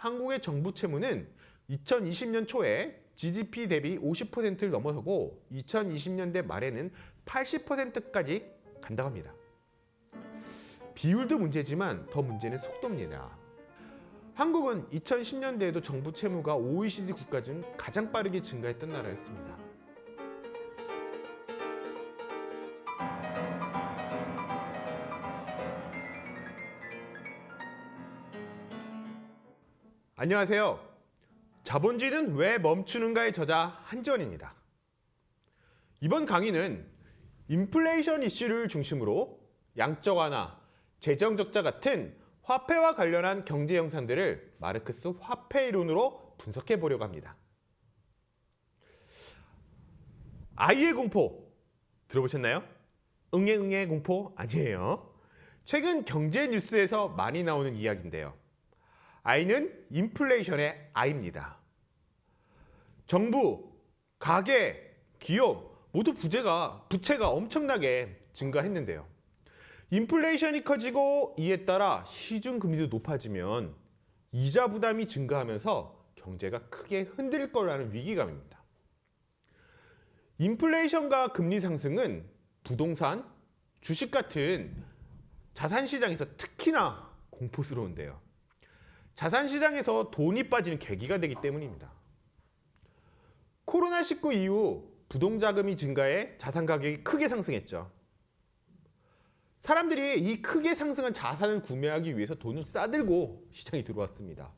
한국의 정부 채무는 2020년 초에 GDP 대비 50%를 넘어서고 2020년대 말에는 80%까지 간다고 합니다. 비율도 문제지만 더 문제는 속도입니다. 한국은 2010년대에도 정부 채무가 OECD 국가 중 가장 빠르게 증가했던 나라였습니다. 안녕하세요. 자본주의는 왜 멈추는가의 저자 한지원입니다. 이번 강의는 인플레이션 이슈를 중심으로 양적 완화, 재정 적자 같은 화폐와 관련한 경제 현상들을 마르크스 화폐 이론으로 분석해 보려고 합니다. 아이의 공포 들어보셨나요? 응애응애 공포 아니에요. 최근 경제 뉴스에서 많이 나오는 이야기인데요. I는 인플레이션의 I입니다. 정부, 가계, 기업 모두 부채가 엄청나게 증가했는데요. 인플레이션이 커지고 이에 따라 시중금리도 높아지면 이자 부담이 증가하면서 경제가 크게 흔들릴 거라는 위기감입니다. 인플레이션과 금리 상승은 부동산, 주식 같은 자산시장에서 특히나 공포스러운데요. 자산시장에서 돈이 빠지는 계기가 되기 때문입니다. 코로나19 이후 부동자금이 증가해 자산 가격이 크게 상승했죠. 사람들이 이 크게 상승한 자산을 구매하기 위해서 돈을 싸들고 시장에 들어왔습니다.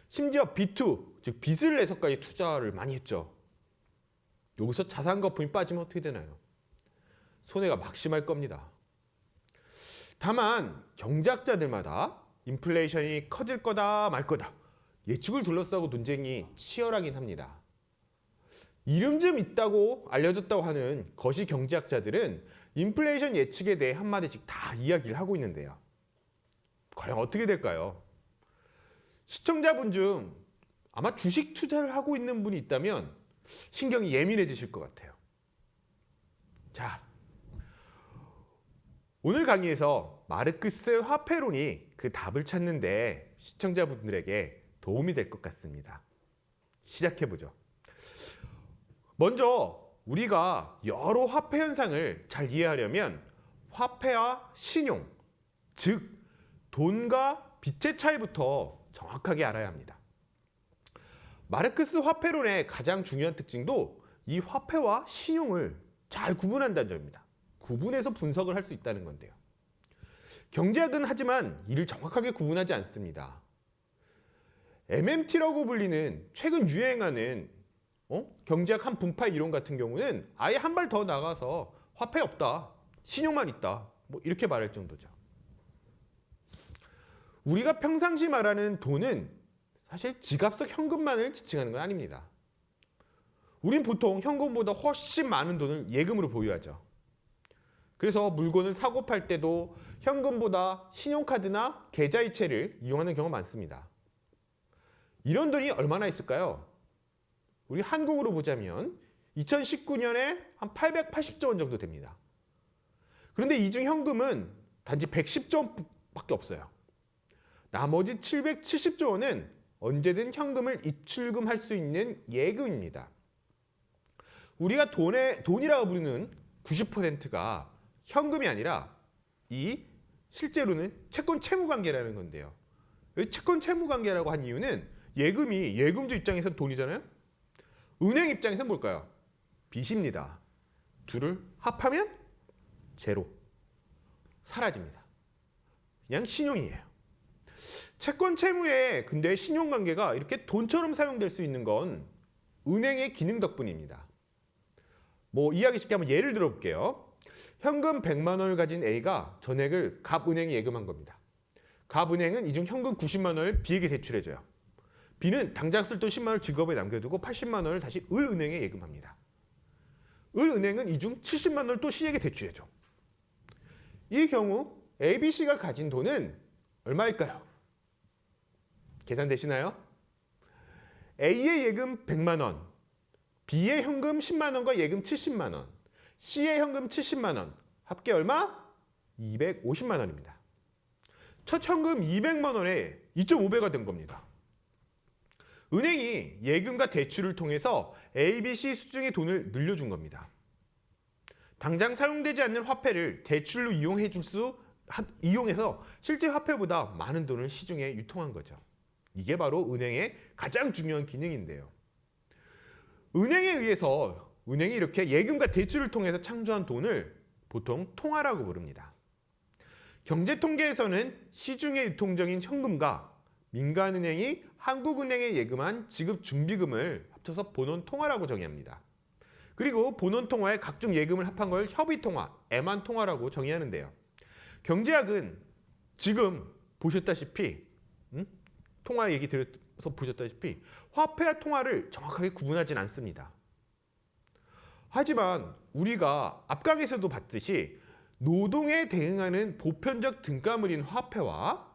심지어 B2, 즉 빚을 내서까지 투자를 많이 했죠. 여기서 자산 거품이 빠지면 어떻게 되나요? 손해가 막심할 겁니다. 다만 경제학자들마다 인플레이션이 커질 거다 말 거다 예측을 둘러싸고 논쟁이 치열하긴 합니다. 이름 좀 있다고 알려졌다고 하는 거시 경제학자들은 인플레이션 예측에 대해 한마디씩 다 이야기를 하고 있는데요. 과연 어떻게 될까요? 시청자분 중 아마 주식 투자를 하고 있는 분이 있다면 신경이 예민해지실 것 같아요. 자, 오늘 강의에서 마르크스의 화폐론이 그 답을 찾는데 시청자분들에게 도움이 될 것 같습니다. 시작해보죠. 먼저 우리가 여러 화폐 현상을 잘 이해하려면 화폐와 신용, 즉 돈과 빚의 차이부터 정확하게 알아야 합니다. 마르크스 화폐론의 가장 중요한 특징도 이 화폐와 신용을 잘 구분한다는 점입니다. 구분해서 분석을 할 수 있다는 건데요. 경제학은 하지만 이를 정확하게 구분하지 않습니다. MMT라고 불리는 최근 유행하는 경제학 한 분파 이론 같은 경우는 아예 한 발 더 나가서 화폐 없다, 신용만 있다 뭐 이렇게 말할 정도죠. 우리가 평상시 말하는 돈은 사실 지갑 속 현금만을 지칭하는 건 아닙니다. 우린 보통 현금보다 훨씬 많은 돈을 예금으로 보유하죠. 그래서 물건을 사고 팔 때도 현금보다 신용카드나 계좌이체를 이용하는 경우가 많습니다. 이런 돈이 얼마나 있을까요? 우리 한국으로 보자면 2019년에 한 880조 원 정도 됩니다. 그런데 이 중 현금은 단지 110조 원밖에 없어요. 나머지 770조 원은 언제든 현금을 입출금할 수 있는 예금입니다. 우리가 돈이라고 부르는 90%가 현금이 아니라 이 실제로는 채권 채무 관계라는 건데요. 채권 채무 관계라고 한 이유는 예금이 예금주 입장에서는 돈이잖아요. 은행 입장에서는 뭘까요? 빚입니다. 둘을 합하면 제로. 사라집니다. 그냥 신용이에요. 채권 채무에 근데 신용 관계가 이렇게 돈처럼 사용될 수 있는 건 은행의 기능 덕분입니다. 뭐 이야기 쉽게 한번 예를 들어볼게요. 현금 100만 원을 가진 A가 전액을 갑은행에 예금한 겁니다. 갑은행은 이 중 현금 90만 원을 B에게 대출해줘요. B는 당장 쓸 돈 10만 원을 직업에 남겨두고 80만 원을 다시 을은행에 예금합니다. 을은행은 이 중 70만 원을 또 C에게 대출해줘. 이 경우 A, B, C가 가진 돈은 얼마일까요? 계산되시나요? A의 예금 100만 원, B의 현금 10만 원과 예금 70만 원, C의 현금 70만 원, 합계 얼마? 250만 원입니다. 첫 현금 200만 원에 2.5배가 된 겁니다. 은행이 예금과 대출을 통해서 ABC 수중의 돈을 늘려준 겁니다. 당장 사용되지 않는 화폐를 대출로 이용해서 실제 화폐보다 많은 돈을 시중에 유통한 거죠. 이게 바로 은행의 가장 중요한 기능인데요. 은행이 이렇게 예금과 대출을 통해서 창조한 돈을 보통 통화라고 부릅니다. 경제통계에서는 시중에 유통적인 현금과 민간은행이 한국은행에 예금한 지급준비금을 합쳐서 본원통화라고 정의합니다. 그리고 본원통화에 각종 예금을 합한 걸 협의통화, 애만통화라고 정의하는데요. 경제학은 지금 보셨다시피 통화 얘기 들어서 보셨다시피 화폐와 통화를 정확하게 구분하진 않습니다. 하지만 우리가 앞강에서도 봤듯이 노동에 대응하는 보편적 등가물인 화폐와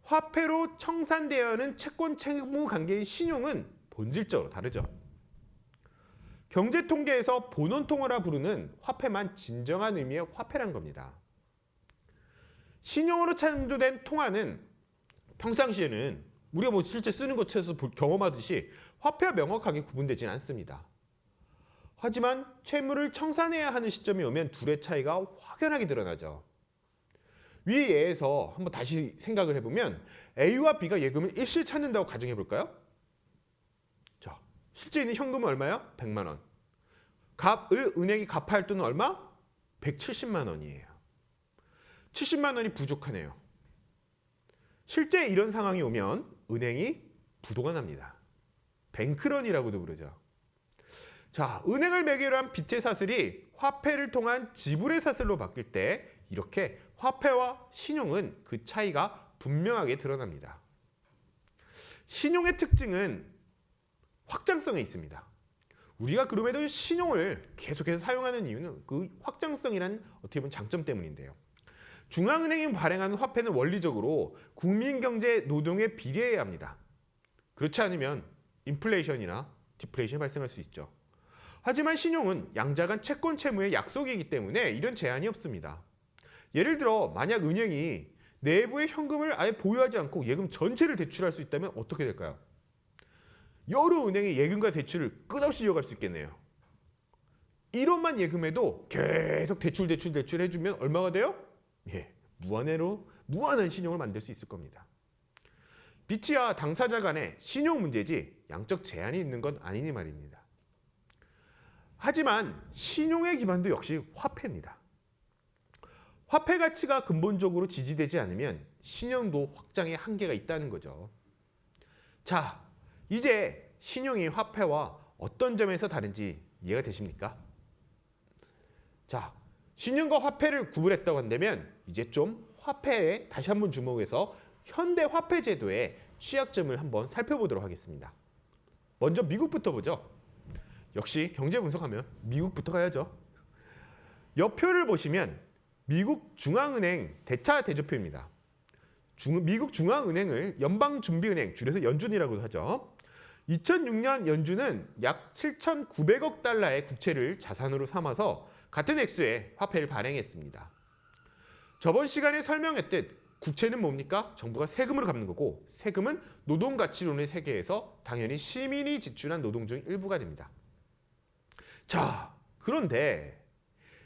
화폐로 청산되어야 하는 채권 채무 관계의 신용은 본질적으로 다르죠. 경제통계에서 본원통화라 부르는 화폐만 진정한 의미의 화폐란 겁니다. 신용으로 창조된 통화는 평상시에는 우리가 실제 쓰는 것에서 경험하듯이 화폐와 명확하게 구분되지는 않습니다. 하지만 채무를 청산해야 하는 시점이 오면 둘의 차이가 확연하게 드러나죠. 위 예에서 한번 다시 생각을 해보면 A와 B가 예금을 일시에 찾는다고 가정해볼까요? 자, 실제 있는 현금은 얼마야? 100만 원. 값을 은행이 갚아야 할 돈은 얼마? 170만 원이에요. 70만 원이 부족하네요. 실제 이런 상황이 오면 은행이 부도가 납니다. 뱅크런이라고도 부르죠. 자, 은행을 매개로 한 빚의 사슬이 화폐를 통한 지불의 사슬로 바뀔 때 이렇게 화폐와 신용은 그 차이가 분명하게 드러납니다. 신용의 특징은 확장성에 있습니다. 우리가 그럼에도 신용을 계속해서 사용하는 이유는 그 확장성이란 어떻게 보면 장점 때문인데요. 중앙은행이 발행하는 화폐는 원리적으로 국민경제 노동에 비례해야 합니다. 그렇지 않으면 인플레이션이나 디플레이션이 발생할 수 있죠. 하지만 신용은 양자간 채권 채무의 약속이기 때문에 이런 제한이 없습니다. 예를 들어 만약 은행이 내부의 현금을 아예 보유하지 않고 예금 전체를 대출할 수 있다면 어떻게 될까요? 여러 은행이 예금과 대출을 끝없이 이어갈 수 있겠네요. 1원만 예금해도 계속 대출 해주면 얼마가 돼요? 예, 무한한 신용을 만들 수 있을 겁니다. 빚이야 당사자 간의 신용 문제지 양적 제한이 있는 건 아니니 말입니다. 하지만 신용의 기반도 역시 화폐입니다. 화폐 가치가 근본적으로 지지되지 않으면 신용도 확장의 한계가 있다는 거죠. 자, 이제 신용이 화폐와 어떤 점에서 다른지 이해가 되십니까? 자, 신용과 화폐를 구분했다고 한다면 이제 좀 화폐에 다시 한번 주목해서 현대 화폐 제도의 취약점을 한번 살펴보도록 하겠습니다. 먼저 미국부터 보죠. 역시 경제 분석하면 미국부터 가야죠. 옆표를 보시면 미국 중앙은행 대차 대조표입니다. 미국 중앙은행을 연방준비은행, 줄여서 연준이라고도 하죠. 2006년 연준은 약 7,900억 달러의 국채를 자산으로 삼아서 같은 액수의 화폐를 발행했습니다. 저번 시간에 설명했듯 국채는 뭡니까? 정부가 세금으로 갚는 거고 세금은 노동가치론의 세계에서 당연히 시민이 지출한 노동 중 일부가 됩니다. 자, 그런데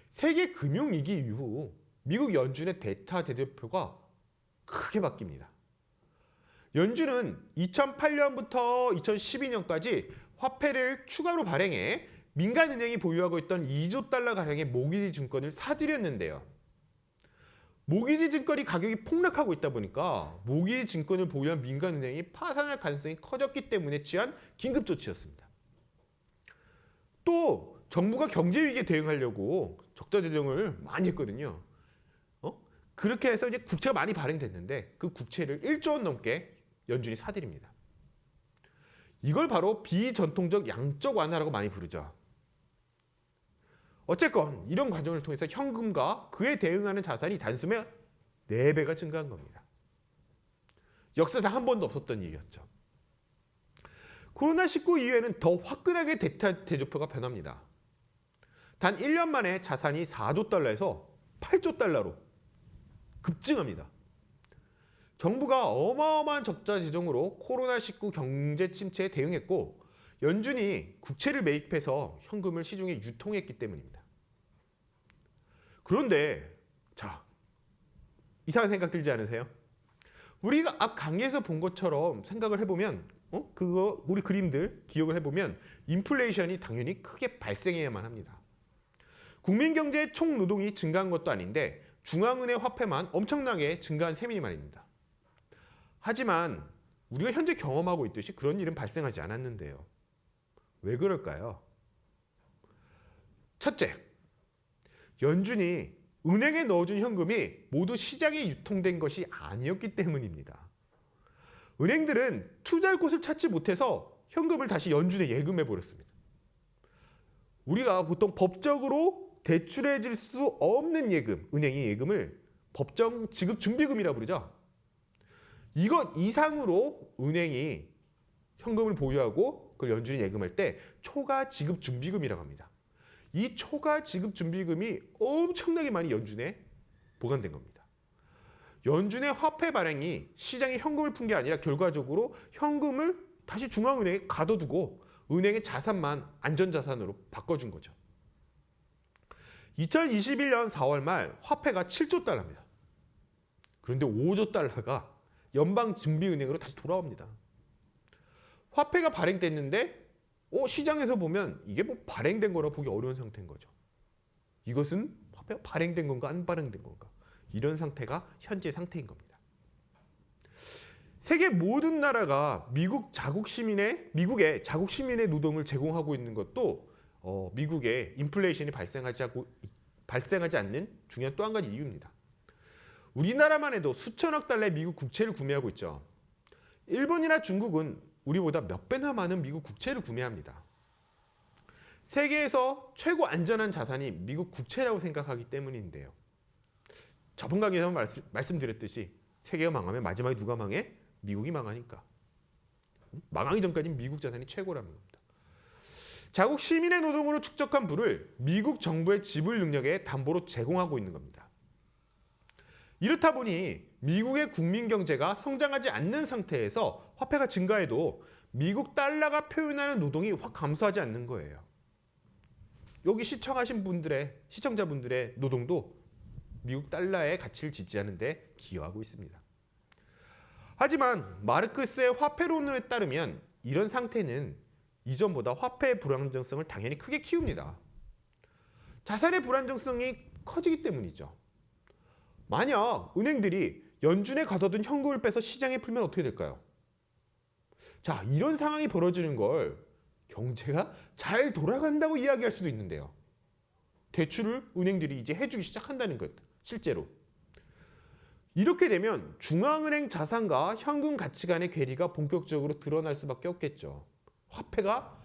세계 금융위기 이후 미국 연준의 대차 대조표가 크게 바뀝니다. 연준은 2008년부터 2012년까지 화폐를 추가로 발행해 민간은행이 보유하고 있던 2조 달러 가량의 모기지 증권을 사들였는데요. 모기지 증권이 가격이 폭락하고 있다 보니까 모기지 증권을 보유한 민간은행이 파산할 가능성이 커졌기 때문에 취한 긴급 조치였습니다. 또 정부가 경제위기에 대응하려고 적자 재정을 많이 했거든요. 그렇게 해서 이제 국채가 많이 발행됐는데 그 국채를 1조 원 넘게 연준이 사들입니다. 이걸 바로 비전통적 양적 완화라고 많이 부르죠. 어쨌건 이런 과정을 통해서 현금과 그에 대응하는 자산이 단숨에 4배가 증가한 겁니다. 역사상 한 번도 없었던 일이었죠. 코로나19 이후에는 더 화끈하게 대차 대조표가 변합니다. 단 1년 만에 자산이 4조 달러에서 8조 달러로 급증합니다. 정부가 어마어마한 적자 재정으로 코로나19 경제 침체에 대응했고 연준이 국채를 매입해서 현금을 시중에 유통했기 때문입니다. 그런데 자, 이상한 생각 들지 않으세요? 우리가 앞 강의에서 본 것처럼 생각을 해보면 그거 우리 그림들 기억을 해보면 인플레이션이 당연히 크게 발생해야만 합니다. 국민 경제의 총 노동이 증가한 것도 아닌데 중앙은행 화폐만 엄청나게 증가한 셈이니 말입니다. 하지만 우리가 현재 경험하고 있듯이 그런 일은 발생하지 않았는데요. 왜 그럴까요? 첫째, 연준이 은행에 넣어준 현금이 모두 시장에 유통된 것이 아니었기 때문입니다. 은행들은 투자할 곳을 찾지 못해서 현금을 다시 연준에 예금해 버렸습니다. 우리가 보통 법적으로 대출해 줄 수 없는 예금, 은행의 예금을 법정 지급 준비금이라고 부르죠. 이것 이상으로 은행이 현금을 보유하고 그걸 연준에 예금할 때 초과 지급 준비금이라고 합니다. 이 초과 지급 준비금이 엄청나게 많이 연준에 보관된 겁니다. 연준의 화폐 발행이 시장에 현금을 푼 게 아니라 결과적으로 현금을 다시 중앙은행에 가둬두고 은행의 자산만 안전자산으로 바꿔준 거죠. 2021년 4월 말 화폐가 7조 달러입니다. 그런데 5조 달러가 연방준비은행으로 다시 돌아옵니다. 화폐가 발행됐는데 시장에서 보면 이게 뭐 발행된 거라 보기 어려운 상태인 거죠. 이것은 화폐가 발행된 건가 안 발행된 건가 이런 상태가 현재 상태인 겁니다. 세계 모든 나라가 미국의 자국 시민의 노동을 제공하고 있는 것도 미국의 인플레이션이 발생하지 않는 중요한 또 한 가지 이유입니다. 우리나라만 해도 수천억 달러의 미국 국채를 구매하고 있죠. 일본이나 중국은 우리보다 몇 배나 많은 미국 국채를 구매합니다. 세계에서 최고 안전한 자산이 미국 국채라고 생각하기 때문인데요. 저번 강의에서 말씀드렸듯이 세계가 망하면 마지막에 누가 망해? 미국이 망하니까. 망하기 전까지는 미국 자산이 최고라는 겁니다. 자국 시민의 노동으로 축적한 부를 미국 정부의 지불 능력에 담보로 제공하고 있는 겁니다. 이렇다 보니 미국의 국민 경제가 성장하지 않는 상태에서 화폐가 증가해도 미국 달러가 표현하는 노동이 확 감소하지 않는 거예요. 여기 시청자분들의 노동도 미국 달러의 가치를 지지하는 데 기여하고 있습니다. 하지만 마르크스의 화폐론에 따르면 이런 상태는 이전보다 화폐의 불안정성을 당연히 크게 키웁니다. 자산의 불안정성이 커지기 때문이죠. 만약 은행들이 연준에 가둬둔 현금을 빼서 시장에 풀면 어떻게 될까요? 자, 이런 상황이 벌어지는 걸 경제가 잘 돌아간다고 이야기할 수도 있는데요. 대출을 은행들이 이제 해주기 시작한다는 것, 실제로. 이렇게 되면 중앙은행 자산과 현금 가치 간의 괴리가 본격적으로 드러날 수밖에 없겠죠. 화폐가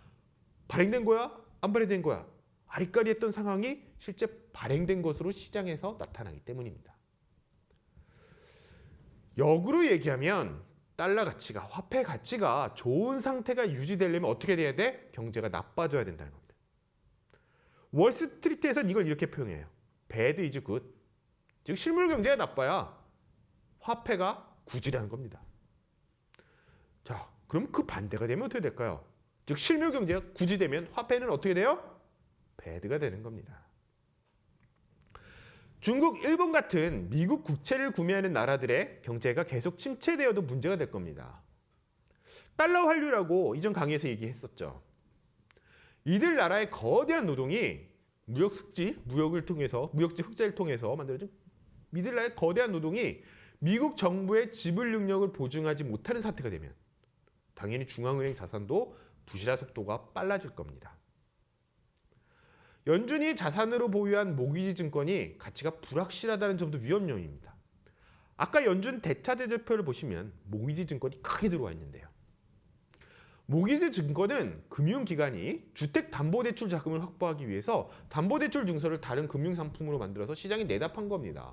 발행된 거야? 안 발행된 거야? 아리까리했던 상황이 실제 발행된 것으로 시장에서 나타나기 때문입니다. 역으로 얘기하면 달러 가치가, 화폐 가치가 좋은 상태가 유지되려면 어떻게 돼야 돼? 경제가 나빠져야 된다는 겁니다. 월스트리트에서는 이걸 이렇게 표현해요. Bad is good. 즉 실물 경제가 나빠야 화폐가 구지라는 겁니다. 자, 그럼 그 반대가 되면 어떻게 될까요? 즉 실물 경제가 구지되면 화폐는 어떻게 돼요? Bad가 되는 겁니다. 중국, 일본 같은 미국 국채를 구매하는 나라들의 경제가 계속 침체되어도 문제가 될 겁니다. 달러 환류라고 이전 강의에서 얘기했었죠. 이들 나라의 거대한 노동이 무역지 흑자를 통해서 만들어진 이들 나라의 거대한 노동이 미국 정부의 지불 능력을 보증하지 못하는 사태가 되면 당연히 중앙은행 자산도 부실화 속도가 빨라질 겁니다. 연준이 자산으로 보유한 모기지 증권이 가치가 불확실하다는 점도 위험 요인입니다. 아까 연준 대차대조표를 보시면 모기지 증권이 크게 들어와 있는데요. 모기지 증권은 금융기관이 주택담보대출 자금을 확보하기 위해서 담보대출 증서를 다른 금융상품으로 만들어서 시장에 내답한 겁니다.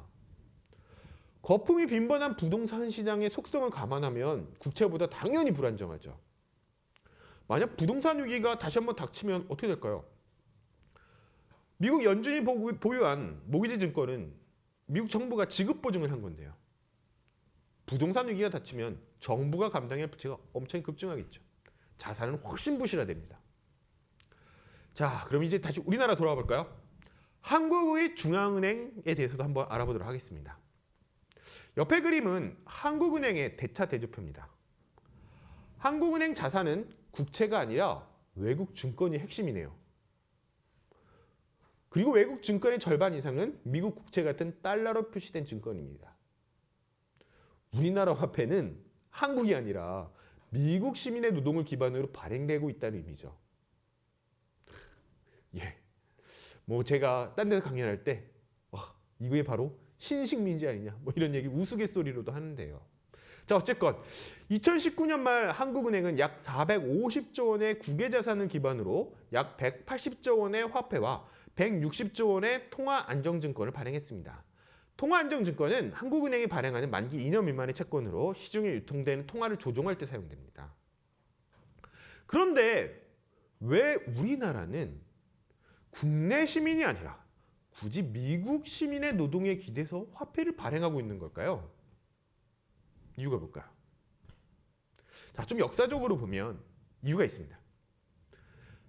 거품이 빈번한 부동산 시장의 속성을 감안하면 국채보다 당연히 불안정하죠. 만약 부동산 위기가 다시 한번 닥치면 어떻게 될까요? 미국 연준이 보유한 모기지 증권은 미국 정부가 지급 보증을 한 건데요. 부동산 위기가 닥치면 정부가 감당할 부채가 엄청 급증하겠죠. 자산은 훨씬 부실화됩니다. 자, 그럼 이제 다시 우리나라 돌아와 볼까요? 한국의 중앙은행에 대해서도 한번 알아보도록 하겠습니다. 옆에 그림은 한국은행의 대차대조표입니다. 한국은행 자산은 국채가 아니라 외국 증권이 핵심이네요. 그리고 외국 증권의 절반 이상은 미국 국채 같은 달러로 표시된 증권입니다. 우리나라 화폐는 한국이 아니라 미국 시민의 노동을 기반으로 발행되고 있다는 의미죠. 예, 뭐 제가 딴 데서 강연할 때 이게 바로 신식민지 아니냐 뭐 이런 얘기 우스갯소리로도 하는데요. 자, 어쨌건 2019년 말 한국은행은 약 450조 원의 국외자산을 기반으로 약 180조 원의 화폐와 160조 원의 통화안정증권을 발행했습니다. 통화안정증권은 한국은행이 발행하는 만기 2년 미만의 채권으로 시중에 유통되는 통화를 조종할 때 사용됩니다. 그런데 왜 우리나라는 국내 시민이 아니라 굳이 미국 시민의 노동에 기대서 화폐를 발행하고 있는 걸까요? 이유가 뭘까요? 자, 좀 역사적으로 보면 이유가 있습니다.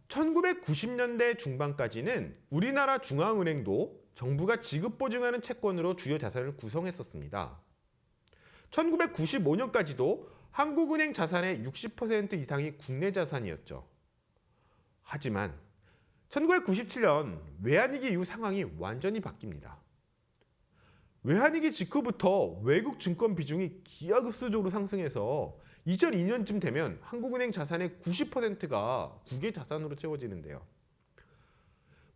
1990년대 중반까지는 우리나라 중앙은행도 정부가 지급 보증하는 채권으로 주요 자산을 구성했었습니다. 1995년까지도 한국은행 자산의 60% 이상이 국내 자산이었죠. 하지만 1997년 외환위기 이후 상황이 완전히 바뀝니다. 외환위기 직후부터 외국 증권 비중이 기하급수적으로 상승해서 2002년쯤 되면 한국은행 자산의 90%가 국외 자산으로 채워지는데요.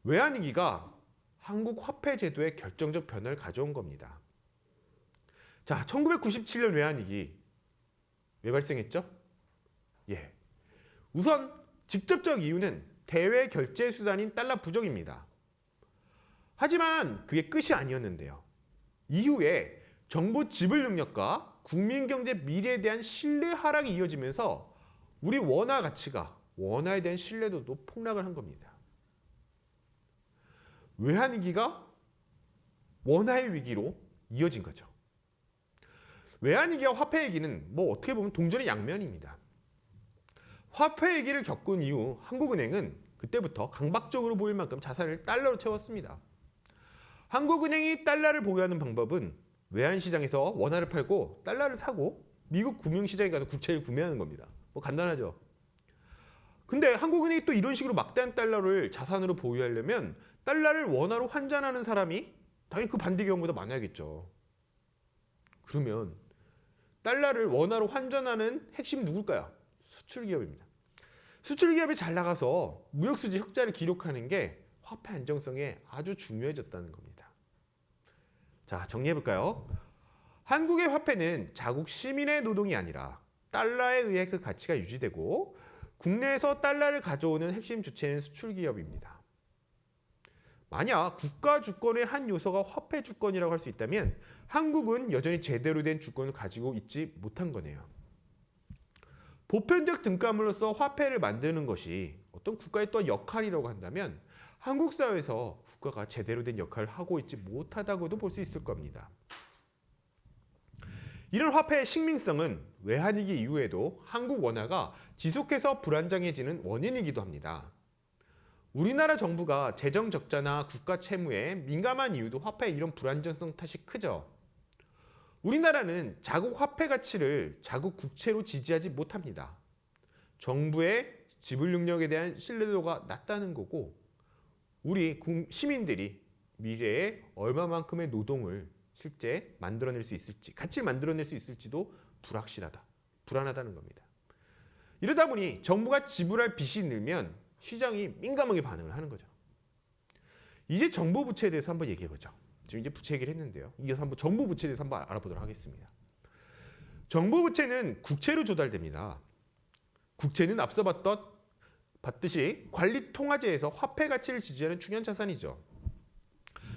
외환위기가 한국 화폐 제도에 결정적 변화를 가져온 겁니다. 자, 1997년 외환위기 왜 발생했죠? 예, 우선 직접적 이유는 대외 결제 수단인 달러 부족입니다. 하지만 그게 끝이 아니었는데요. 이후에 정부 지불 능력과 국민 경제 미래에 대한 신뢰 하락이 이어지면서 우리 원화 가치가 원화에 대한 신뢰도도 폭락을 한 겁니다. 외환위기가 원화의 위기로 이어진 거죠. 외환위기와 화폐 위기는 뭐 어떻게 보면 동전의 양면입니다. 화폐 위기를 겪은 이후 한국은행은 그때부터 강박적으로 보일 만큼 자산을 달러로 채웠습니다. 한국은행이 달러를 보유하는 방법은 외환시장에서 원화를 팔고 달러를 사고 미국 금융시장에 가서 국채를 구매하는 겁니다. 뭐 간단하죠. 근데 한국은행이 또 이런 식으로 막대한 달러를 자산으로 보유하려면 달러를 원화로 환전하는 사람이 당연히 그 반대 경우보다 많아야겠죠. 그러면 달러를 원화로 환전하는 핵심 누굴까요? 수출기업입니다. 수출기업이 잘 나가서 무역수지 흑자를 기록하는 게 화폐 안정성에 아주 중요해졌다는 겁니다. 자, 정리해볼까요? 한국의 화폐는 자국 시민의 노동이 아니라 달러에 의해 그 가치가 유지되고 국내에서 달러를 가져오는 핵심 주체는 수출기업입니다. 만약 국가 주권의 한 요소가 화폐 주권이라고 할 수 있다면 한국은 여전히 제대로 된 주권을 가지고 있지 못한 거네요. 보편적 등가물로서 화폐를 만드는 것이 어떤 국가의 또 역할이라고 한다면 한국 사회에서 국가가 제대로 된 역할을 하고 있지 못하다고도 볼 수 있을 겁니다. 이런 화폐의 식민성은 외환위기 이후에도 한국 원화가 지속해서 불안정해지는 원인이기도 합니다. 우리나라 정부가 재정 적자나 국가 채무에 민감한 이유도 화폐의 이런 불안정성 탓이 크죠. 우리나라는 자국 화폐 가치를 자국 국채로 지지하지 못합니다. 정부의 지불 능력에 대한 신뢰도가 낮다는 거고 우리 시민들이 미래에 얼마만큼의 노동을 실제 만들어낼 수 있을지, 가치를 만들어낼 수 있을지도 불안하다는 겁니다. 이러다 보니 정부가 지불할 빚이 늘면 시장이 민감하게 반응을 하는 거죠. 이제 정부 부채에 대해서 한번 얘기해 보죠. 지금 이제 부채 얘기를 했는데요. 이어서 한번 정부 부채에 대해서 한번 알아보도록 하겠습니다. 정부 부채는 국채로 조달됩니다. 국채는 앞서 봤듯이 관리 통화제에서 화폐 가치를 지지하는 중요한 자산이죠.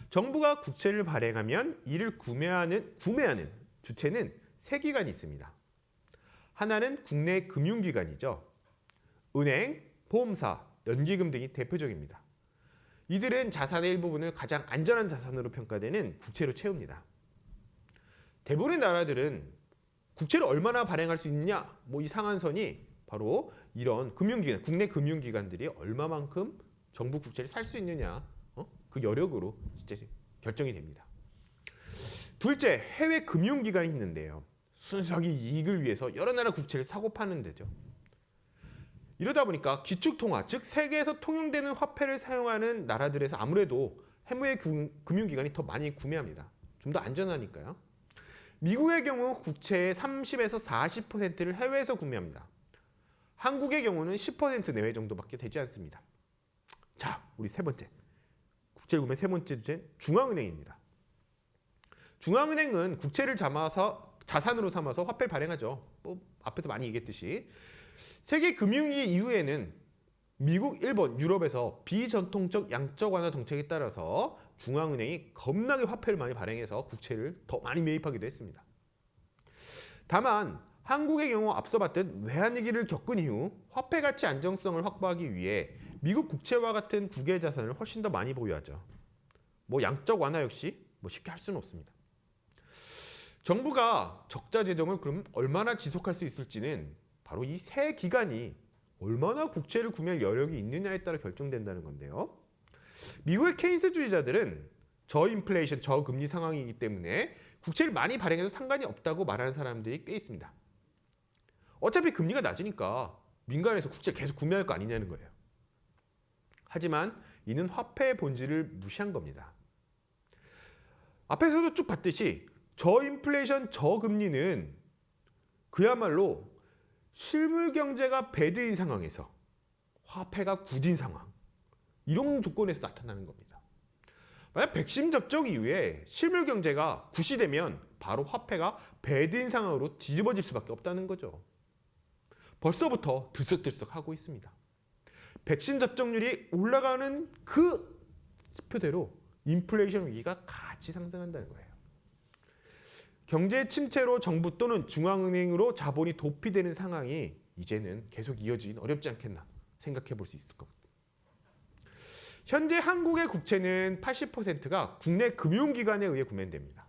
정부가 국채를 발행하면 이를 구매하는 주체는 세 기관이 있습니다. 하나는 국내 금융기관이죠. 은행, 보험사, 연기금 등이 대표적입니다. 이들은 자산의 일부분을 가장 안전한 자산으로 평가되는 국채로 채웁니다. 대부분의 나라들은 국채를 얼마나 발행할 수 있느냐? 뭐 이 상한선이 바로 이런 금융기관, 국내 금융기관들이 얼마만큼 정부 국채를 살 수 있느냐, 그 여력으로 진짜 결정이 됩니다. 둘째, 해외 금융기관이 있는데요. 순수하게 이익을 위해서 여러 나라 국채를 사고 파는 데죠. 이러다 보니까 기축통화, 즉 세계에서 통용되는 화폐를 사용하는 나라들에서 아무래도 해외 금융기관이 더 많이 구매합니다. 좀 더 안전하니까요. 미국의 경우 국채의 30에서 40%를 해외에서 구매합니다. 한국의 경우는 10% 내외 정도밖에 되지 않습니다. 자, 우리 세 번째. 국채 구매 세 번째 주제, 중앙은행입니다. 중앙은행은 국채를 자산으로 삼아서 화폐를 발행하죠. 뭐 앞에도 많이 얘기했듯이 세계 금융위기 이후에는 미국, 일본, 유럽에서 비전통적 양적 완화 정책에 따라서 중앙은행이 겁나게 화폐를 많이 발행해서 국채를 더 많이 매입하기도 했습니다. 다만 한국의 경우 앞서 봤듯 외환위기를 겪은 이후 화폐 가치 안정성을 확보하기 위해 미국 국채와 같은 국외 자산을 훨씬 더 많이 보유하죠. 뭐 양적 완화 역시 뭐 쉽게 할 수는 없습니다. 정부가 적자 재정을 그럼 얼마나 지속할 수 있을지는 바로 이 세 기관이 얼마나 국채를 구매할 여력이 있느냐에 따라 결정된다는 건데요. 미국의 케인스주의자들은 저인플레이션, 저금리 상황이기 때문에 국채를 많이 발행해도 상관이 없다고 말하는 사람들이 꽤 있습니다. 어차피 금리가 낮으니까 민간에서 국채를 계속 구매할 거 아니냐는 거예요. 하지만 이는 화폐의 본질을 무시한 겁니다. 앞에서도 쭉 봤듯이 저인플레이션, 저금리는 그야말로 실물 경제가 배드인 상황에서 화폐가 굿인 상황, 이런 조건에서 나타나는 겁니다. 만약 백신 접종 이후에 실물 경제가 굿이 되면 바로 화폐가 배드인 상황으로 뒤집어질 수밖에 없다는 거죠. 벌써부터 들썩들썩하고 있습니다. 백신 접종률이 올라가는 그 스표대로 인플레이션 위기가 같이 상승한다는 거예요. 경제 침체로 정부 또는 중앙은행으로 자본이 도피되는 상황이 이제는 계속 이어지긴 어렵지 않겠나 생각해 볼 수 있을 겁니다. 현재 한국의 국채는 80%가 국내 금융기관에 의해 구매됩니다.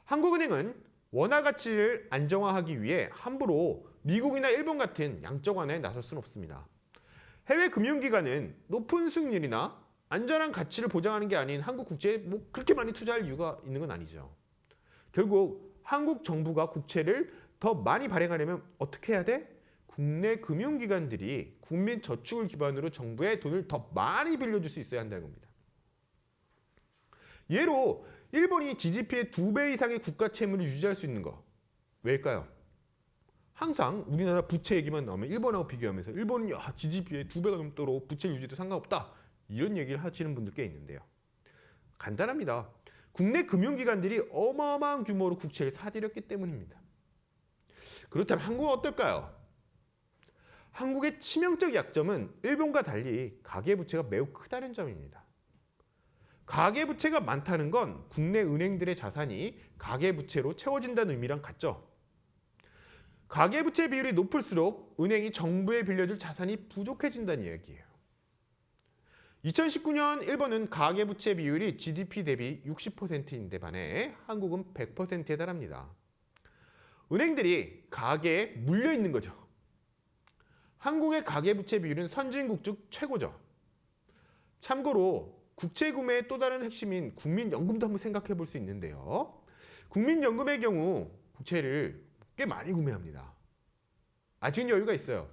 한국은행은 원화 가치를 안정화하기 위해 함부로 미국이나 일본 같은 양적 완화에 나설 수는 없습니다. 해외 금융기관은 높은 수익률이나 안전한 가치를 보장하는 게 아닌 한국 국채에 뭐 그렇게 많이 투자할 이유가 있는 건 아니죠. 결국 한국 정부가 국채를 더 많이 발행하려면 어떻게 해야 돼? 국내 금융기관들이 국민 저축을 기반으로 정부에 돈을 더 많이 빌려줄 수 있어야 한다는 겁니다. 예로 일본이 GDP의 2배 이상의 국가 채무를 유지할 수 있는 거 왜일까요? 항상 우리나라 부채 얘기만 나오면 일본하고 비교하면서 일본은 GDP의 2배가 넘도록 부채 유지도 상관없다 이런 얘기를 하시는 분들 꽤 있는데요. 간단합니다. 국내 금융기관들이 어마어마한 규모로 국채를 사들였기 때문입니다. 그렇다면 한국은 어떨까요? 한국의 치명적 약점은 일본과 달리 가계부채가 매우 크다는 점입니다. 가계부채가 많다는 건 국내 은행들의 자산이 가계부채로 채워진다는 의미랑 같죠. 가계부채 비율이 높을수록 은행이 정부에 빌려줄 자산이 부족해진다는 이야기예요. 2019년 일본은 가계부채 비율이 GDP 대비 60%인데 반해 한국은 100%에 달합니다. 은행들이 가계에 물려 있는 거죠. 한국의 가계부채 비율은 선진국 중 최고죠. 참고로 국채 구매의 또 다른 핵심인 국민연금도 한번 생각해 볼 수 있는데요. 국민연금의 경우 국채를 꽤 많이 구매합니다. 아직은 여유가 있어요.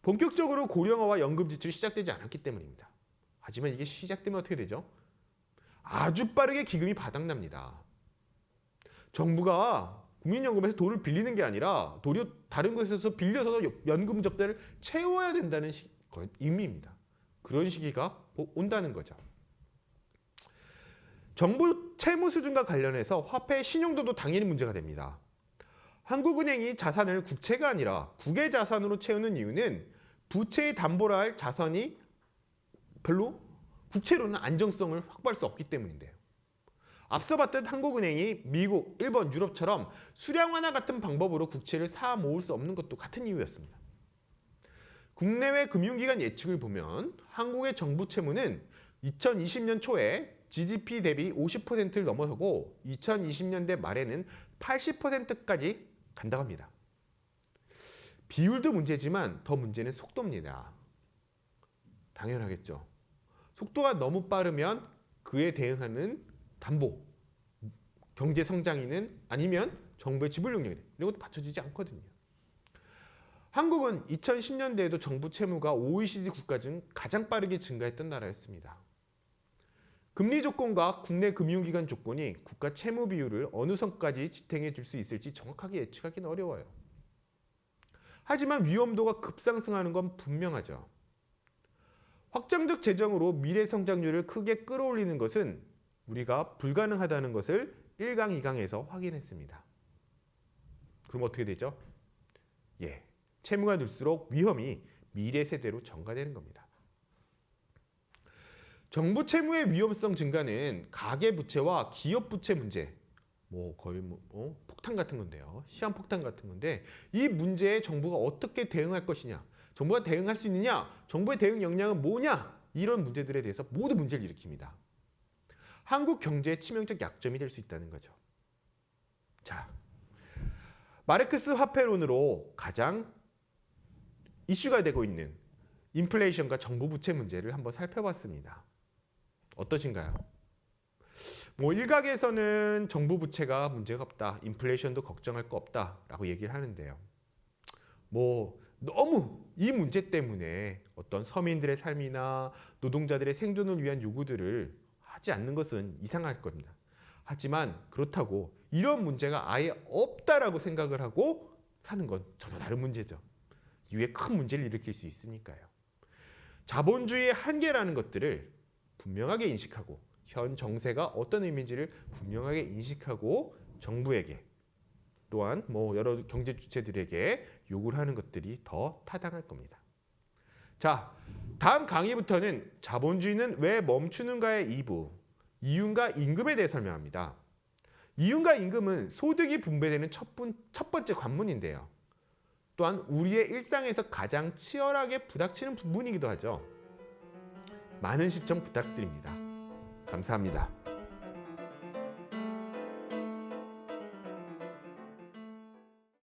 본격적으로 고령화와 연금 지출이 시작되지 않았기 때문입니다. 하지만 이게 시작되면 어떻게 되죠? 아주 빠르게 기금이 바닥납니다. 정부가 국민연금에서 돈을 빌리는 게 아니라 도리어 다른 곳에서 빌려서 연금 적자를 채워야 된다는 의미입니다. 그런 시기가 온다는 거죠. 정부 채무 수준과 관련해서 화폐의 신용도도 당연히 문제가 됩니다. 한국은행이 자산을 국채가 아니라 국외 자산으로 채우는 이유는 부채에 담보를 할 자산이 별로 국채로는 안정성을 확보할 수 없기 때문인데요. 앞서 봤듯 한국은행이 미국, 일본, 유럽처럼 수량 완화 같은 방법으로 국채를 사 모을 수 없는 것도 같은 이유였습니다. 국내외 금융기관 예측을 보면 한국의 정부 채무는 2020년 초에 GDP 대비 50%를 넘어서고 2020년대 말에는 80%까지 간다고 합니다. 비율도 문제지만 더 문제는 속도입니다. 당연하겠죠. 속도가 너무 빠르면 그에 대응하는 담보, 경제 성장이든 아니면 정부의 지불 능력이든 이런 것도 받쳐지지 않거든요. 한국은 2010년대에도 정부 채무가 OECD 국가 중 가장 빠르게 증가했던 나라였습니다. 금리 조건과 국내 금융기관 조건이 국가 채무 비율을 어느 선까지 지탱해 줄 수 있을지 정확하게 예측하기는 어려워요. 하지만 위험도가 급상승하는 건 분명하죠. 확정적 재정으로 미래 성장률을 크게 끌어올리는 것은 우리가 불가능하다는 것을 1강, 2강에서 확인했습니다. 그럼 어떻게 되죠? 채무가 늘수록 위험이 미래 세대로 전가되는 겁니다. 정부 채무의 위험성 증가는 가계부채와 기업부채 문제, 거의 폭탄 같은 건데요. 시한폭탄 같은 건데 이 문제에 정부가 어떻게 대응할 것이냐, 정부가 대응할 수 있느냐, 정부의 대응 역량은 뭐냐, 이런 문제들에 대해서 모두 문제를 일으킵니다. 한국 경제의 치명적 약점이 될 수 있다는 거죠. 자, 마르크스 화폐론으로 가장 이슈가 되고 있는 인플레이션과 정부 부채 문제를 한번 살펴봤습니다. 어떠신가요? 일각에서는 정부 부채가 문제가 없다, 인플레이션도 걱정할 거 없다라고 얘기를 하는데요. 너무 이 문제 때문에 어떤 서민들의 삶이나 노동자들의 생존을 위한 요구들을 하지 않는 것은 이상할 겁니다. 하지만 그렇다고 이런 문제가 아예 없다라고 생각을 하고 사는 건 전혀 다른 문제죠. 이후에 큰 문제를 일으킬 수 있으니까요. 자본주의의 한계라는 것들을 분명하게 인식하고 현 정세가 어떤 의미인지를 분명하게 인식하고 정부에게 또한 여러 경제 주체들에게 요구를 하는 것들이 더 타당할 겁니다. 자, 다음 강의부터는 자본주의는 왜 멈추는가의 2부, 이윤과 임금에 대해 설명합니다. 이윤과 임금은 소득이 분배되는 첫 번째 관문인데요. 또한 우리의 일상에서 가장 치열하게 부닥치는 부분이기도 하죠. 많은 시청 부탁드립니다. 감사합니다.